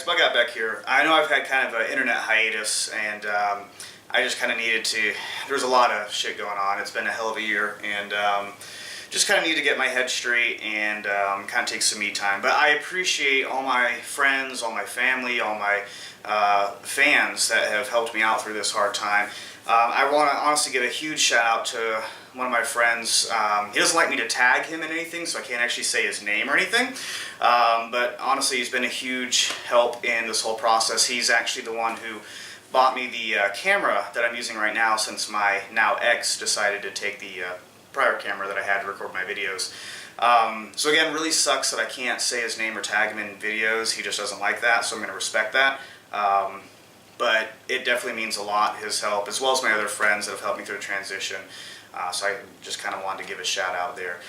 guys, Bug Out back here. I know I've had kind of an internet hiatus, and I just kind of needed to, there's a lot of shit going on. It's been a hell of a year, and just kind of need to get my head straight and kind of take some me time. But I appreciate all my friends, all my family, all my fans that have helped me out through this hard time. I want to honestly give a huge shout out to one of my friends. He doesn't like me to tag him in anything, so I can't actually say his name or anything. But honestly, he's been a huge help in this whole process. He's actually the one who bought me the camera that I'm using right now, since my now ex decided to take the prior camera that I had to record my videos. So again, really sucks that I can't say his name or tag him in videos. He just doesn't like that, so I'm going to respect that. But it definitely means a lot, his help, as well as my other friends that have helped me through the transition. So I just kind of wanted to give a shout out there.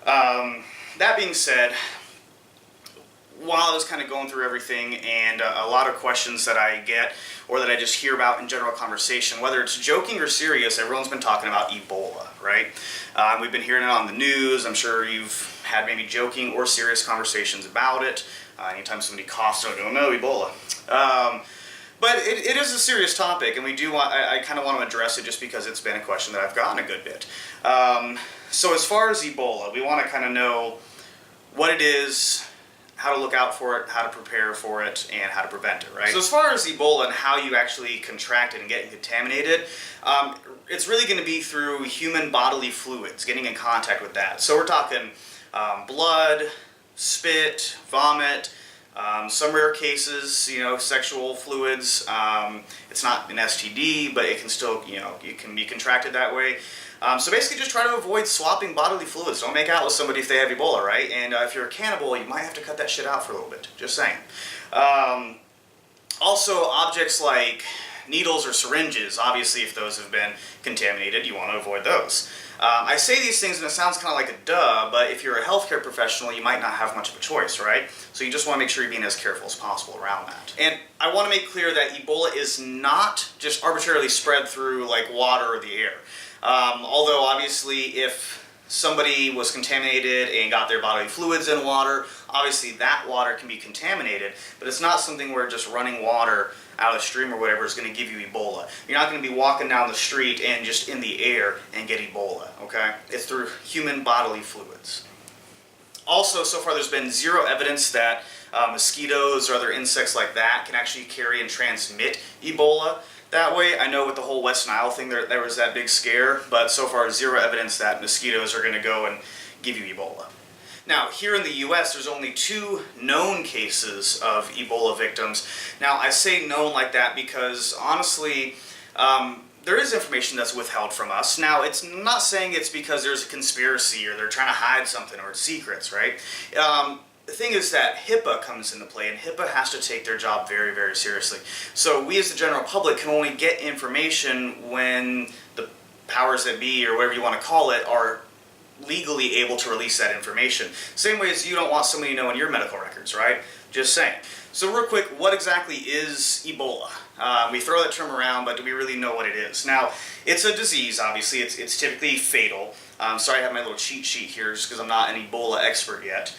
That being said, while I was kind of going through everything, and a lot of questions that I get or that I just hear about in general conversation, whether it's joking or serious, everyone's been talking about Ebola, right? We've been hearing it on the news. I'm sure you've had maybe joking or serious conversations about it. Anytime somebody coughs, I don't know, Ebola. But it is a serious topic, and we do want, I kind of want to address it just because it's been a question that I've gotten a good bit. So as far as Ebola, we want to kind of know what it is, how to look out for it, how to prepare for it, and how to prevent it, right? So as far as Ebola and how you actually contract it and get contaminated, it's really going to be through human bodily fluids, getting in contact with that. So we're talking blood, spit, vomit, some rare cases, sexual fluids. It's not an STD, but it can still, it can be contracted that way. So basically just try to avoid swapping bodily fluids. Don't make out with somebody if they have Ebola, right? And if you're a cannibal, you might have to cut that shit out for a little bit. Just saying. Also, objects like needles or syringes, obviously if those have been contaminated, you want to avoid those. I say these things and it sounds kind of like a duh, but if you're a healthcare professional, you might not have much of a choice, right? So you just want to make sure you're being as careful as possible around that. And I want to make clear that Ebola is not just arbitrarily spread through like water or the air. Although obviously if somebody was contaminated and got their bodily fluids in water, obviously that water can be contaminated, but it's not something where just running water out of the stream or whatever is going to give you Ebola. You're not going to be walking down the street and just in the air and get Ebola, okay? It's through human bodily fluids. Also, so far there's been zero evidence that mosquitoes or other insects like that can actually carry and transmit Ebola that way. I know with the whole West Nile thing there was that big scare, but so far zero evidence that mosquitoes are going to go and give you Ebola. Now, here in the U.S., there's only 2 known cases of Ebola victims. Now, I say known like that because, honestly, there is information that's withheld from us. Now, it's not saying it's because there's a conspiracy or they're trying to hide something or it's secrets, right? The thing is that HIPAA comes into play, and HIPAA has to take their job very, very seriously. So we as the general public can only get information when the powers that be, or whatever you want to call it, are legally able to release that information. Same way as you don't want somebody knowing your medical records, right? Just saying. So real quick, what exactly is Ebola? We throw that term around, but do we really know what it is? Now, it's a disease, obviously. It's typically fatal. Sorry I have my little cheat sheet here just because I'm not an Ebola expert yet.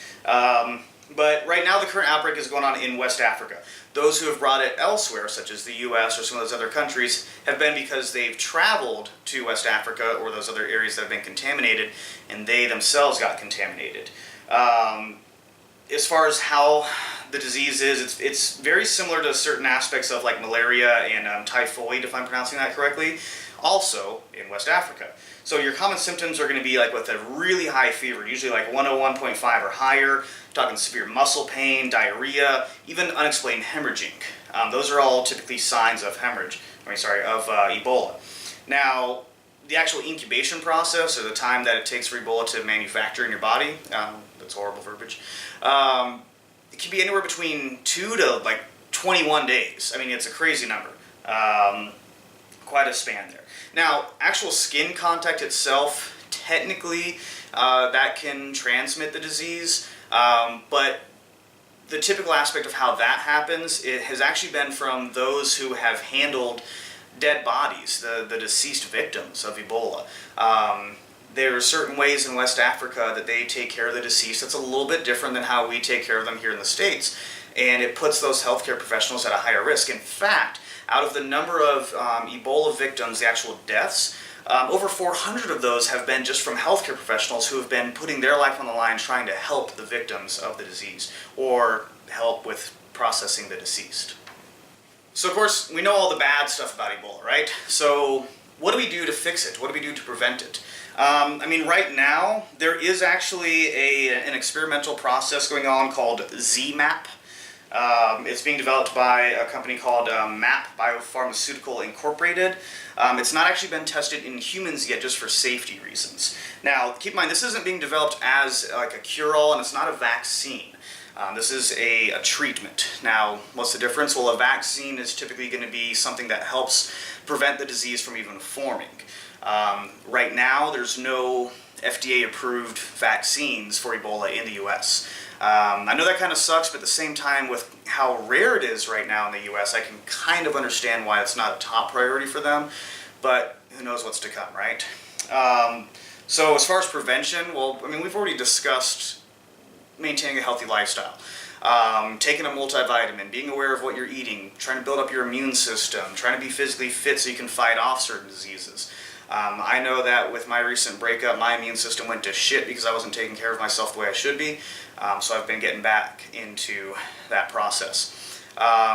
But right now the current outbreak is going on in West Africa. Those who have brought it elsewhere, such as the U.S. or some of those other countries, have been because they've traveled to West Africa or those other areas that have been contaminated, and they themselves got contaminated. As far as how the disease is, it's very similar to certain aspects of like malaria and typhoid, if I'm pronouncing that correctly, also in West Africa. So your common symptoms are going to be like with a really high fever, usually like 101.5 or higher, talking severe muscle pain, diarrhea, even unexplained hemorrhaging. Those are all typically signs of Ebola. Now, the actual incubation process, or the time that it takes for Ebola to manufacture in your body, that's horrible verbiage, it can be anywhere between 2 to like 21 days. I mean, it's a crazy number. Quite a span there. Now, actual skin contact itself, technically, that can transmit the disease, but the typical aspect of how that happens, it has actually been from those who have handled dead bodies, the deceased victims of Ebola. There are certain ways in West Africa that they take care of the deceased that's a little bit different than how we take care of them here in the States. and it puts those healthcare professionals at a higher risk. In fact, out of the number of Ebola victims, the actual deaths, over 400 of those have been just from healthcare professionals who have been putting their life on the line trying to help the victims of the disease or help with processing the deceased. So of course, we know all the bad stuff about Ebola, right? So what do we do to fix it? What do we do to prevent it? I mean, right now, there is actually an experimental process going on called ZMAP. It's being developed by a company called MAP Biopharmaceutical Incorporated. It's not actually been tested in humans yet, just for safety reasons. Now, keep in mind, this isn't being developed as like a cure-all, and it's not a vaccine. This is a treatment. Now, what's the difference? Well, a vaccine is typically going to be something that helps prevent the disease from even forming. Right now, there's no FDA-approved vaccines for Ebola in the U.S. I know that kind of sucks, but at the same time, with how rare it is right now in the U.S., I can kind of understand why it's not a top priority for them, but who knows what's to come, right? So as far as prevention, well, I mean, we've already discussed maintaining a healthy lifestyle, taking a multivitamin, being aware of what you're eating, trying to build up your immune system, trying to be physically fit so you can fight off certain diseases. I know that with my recent breakup, my immune system went to shit because I wasn't taking care of myself the way I should be, so I've been getting back into that process.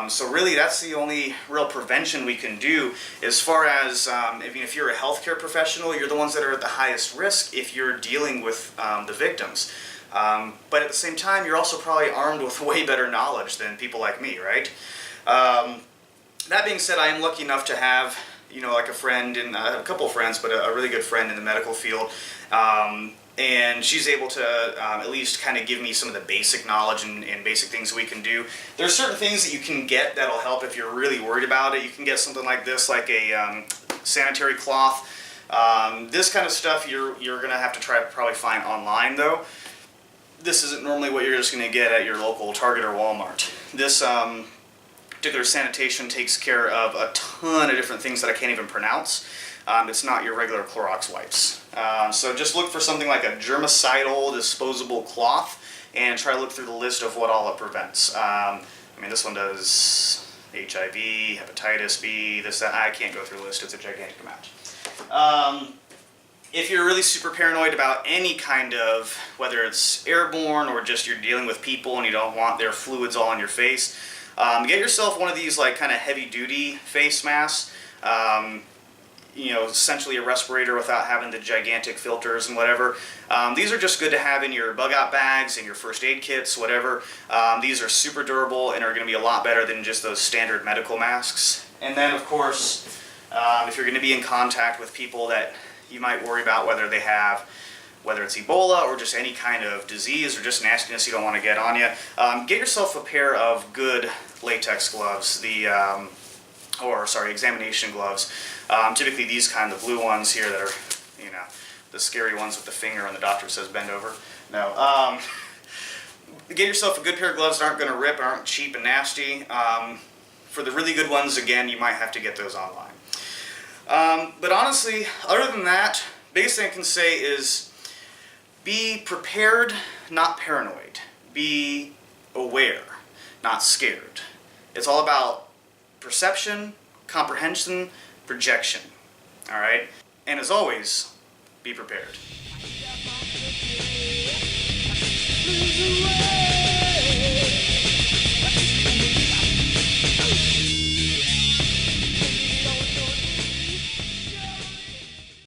So really, that's the only real prevention we can do. As far as, if you're a healthcare professional, you're the ones that are at the highest risk if you're dealing with the victims. But at the same time, you're also probably armed with way better knowledge than people like me, right? That being said, I am lucky enough to have, like a friend, and a couple of friends, but a really good friend in the medical field. And she's able to at least kind of give me some of the basic knowledge and basic things we can do. There's certain things that you can get that'll help if you're really worried about it. You can get something like this, like a sanitary cloth. This kind of stuff you're going to have to probably find online, though. This isn't normally what you're just going to get at your local Target or Walmart. This particular sanitation takes care of a ton of different things that I can't even pronounce. It's not your regular Clorox wipes. So just look for something like a germicidal disposable cloth and try to look through the list of what all it prevents. This one does HIV, hepatitis B, this, that. I can't go through the list. It's a gigantic amount. If you're really super paranoid about any kind of, whether it's airborne or just you're dealing with people and you don't want their fluids all on your face, get yourself one of these like kind of heavy-duty face masks. Essentially a respirator without having the gigantic filters and whatever. These are just good to have in your bug-out bags, in your first aid kits, whatever. These are super durable and are going to be a lot better than just those standard medical masks. And then, of course, if you're going to be in contact with people that you might worry about whether it's Ebola or just any kind of disease or just nastiness you don't want to get on you, get yourself a pair of good latex gloves, examination gloves. Typically these kind of blue ones here that are, the scary ones with the finger and the doctor says bend over. No. Get yourself a good pair of gloves that aren't going to rip, aren't cheap and nasty. For the really good ones, again, you might have to get those online. But honestly, other than that, biggest thing I can say is be prepared, not paranoid. Be aware, not scared. It's all about perception, comprehension, projection. All right? And as always, be prepared.